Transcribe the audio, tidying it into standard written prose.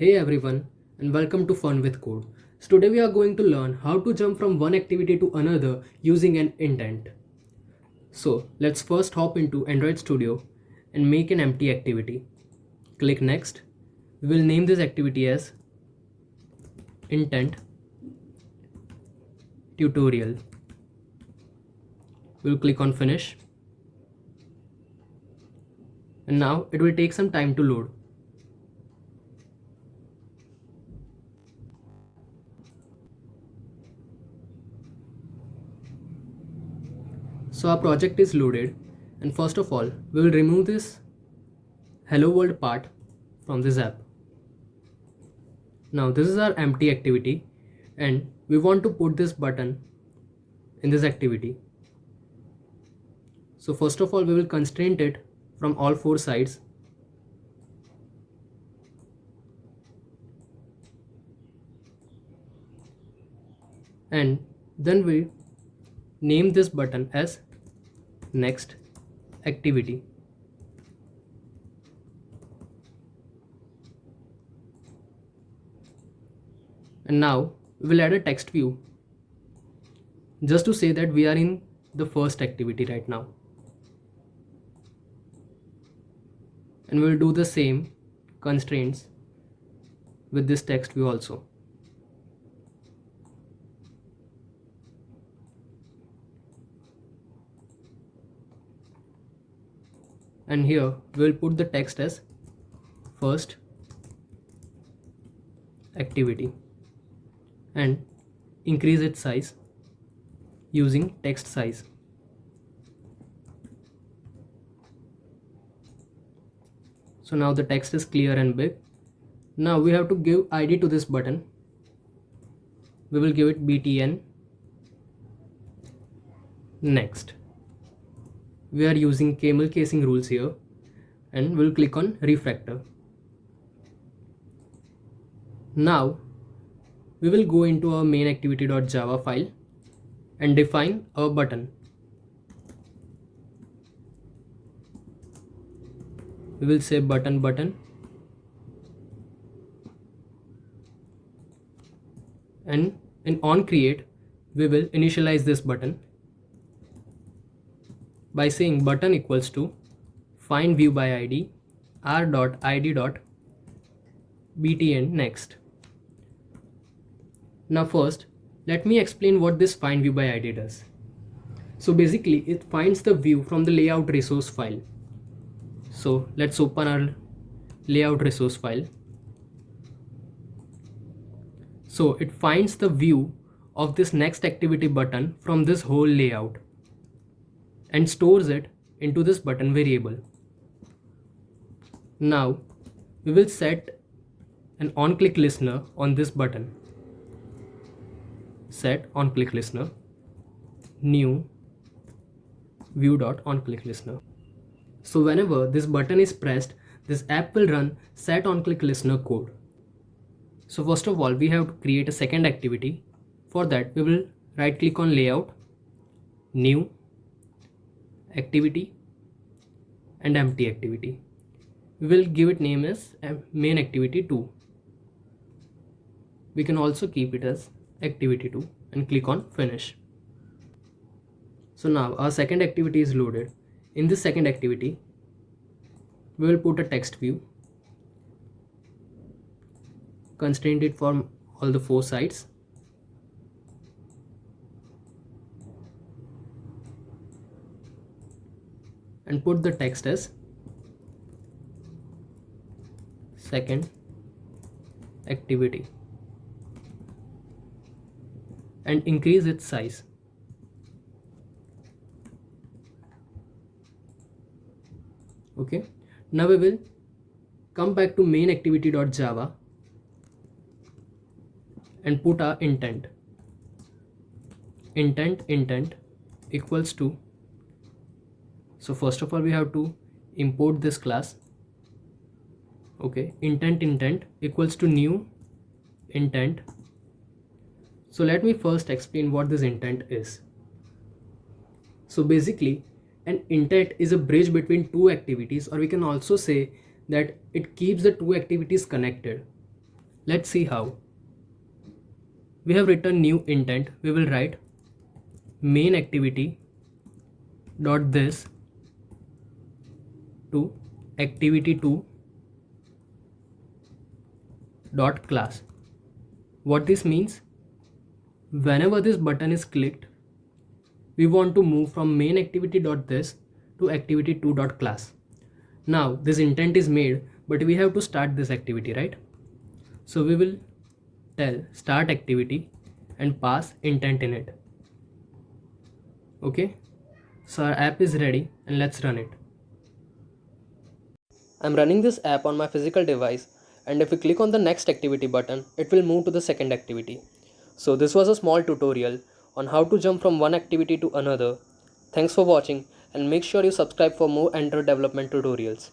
Hey everyone, and welcome to Fun with Code. So today we are going to learn how to jump from one activity to another using an intent. So let's first hop into Android Studio and make an empty activity. Click Next. We will name this activity as Intent Tutorial. We'll click on Finish. And now it will take some time to load. So our project is loaded, and first of all we will remove this hello world part from this app. Now this is our empty activity and we want to put this button in this activity. So first of all we will constrain it from all four sides. And then we name this button as next activity. And now we will add a text view just to say that we are in the first activity right now. And we will do the same constraints with this text view also. And here we will put the text as first activity and increase its size using text size. So now the text is clear and big. Now we have to give ID to this button. We will give it btn next. We are using camel casing rules here and we'll click on refactor. Now we will go into our main activity.java file and define our button. We will say button and in onCreate we will initialize this button by saying button equals to find view by id r.id.btn next. Now first let me explain what this find view by id does. So basically it finds the view from the layout resource file. So let's open our layout resource file. So it finds the view of this next activity button from this whole layout and stores it into this button variable. Now we will set an onClick listener on this button. Set onClick listener new view.onClick listener. So whenever this button is pressed, this app will run set onClick listener code. So first of all we have to create a second activity. For that we will right click on layout, new activity and empty activity. We will give it name as main activity 2. We can also keep it as activity 2 and click on finish. So now our second activity is loaded. In this second activity we will put a text view, constrain it from all the four sides, and put the text as second activity and increase its size. Okay, now we will come back to main activity.java and put our intent equals to, so first of all we have to import this class. Okay, intent equals to new intent. So let me first explain what this intent is. So basically an intent is a bridge between two activities, or we can also say that it keeps the two activities connected. Let's see how. We have written new intent. We will write main activity dot this to activity2 dot class. What this means, whenever this button is clicked, we want to move from main activity dot this to activity2 dot class. Now this intent is made, but we have to start this activity, right? So we will tell start activity and pass intent in it. Okay, so our app is ready and let's run it. I'm running this app on my physical device, and if we click on the next activity button, it will move to the second activity. So this was a small tutorial on how to jump from one activity to another. Thanks for watching, and make sure you subscribe for more Android development tutorials.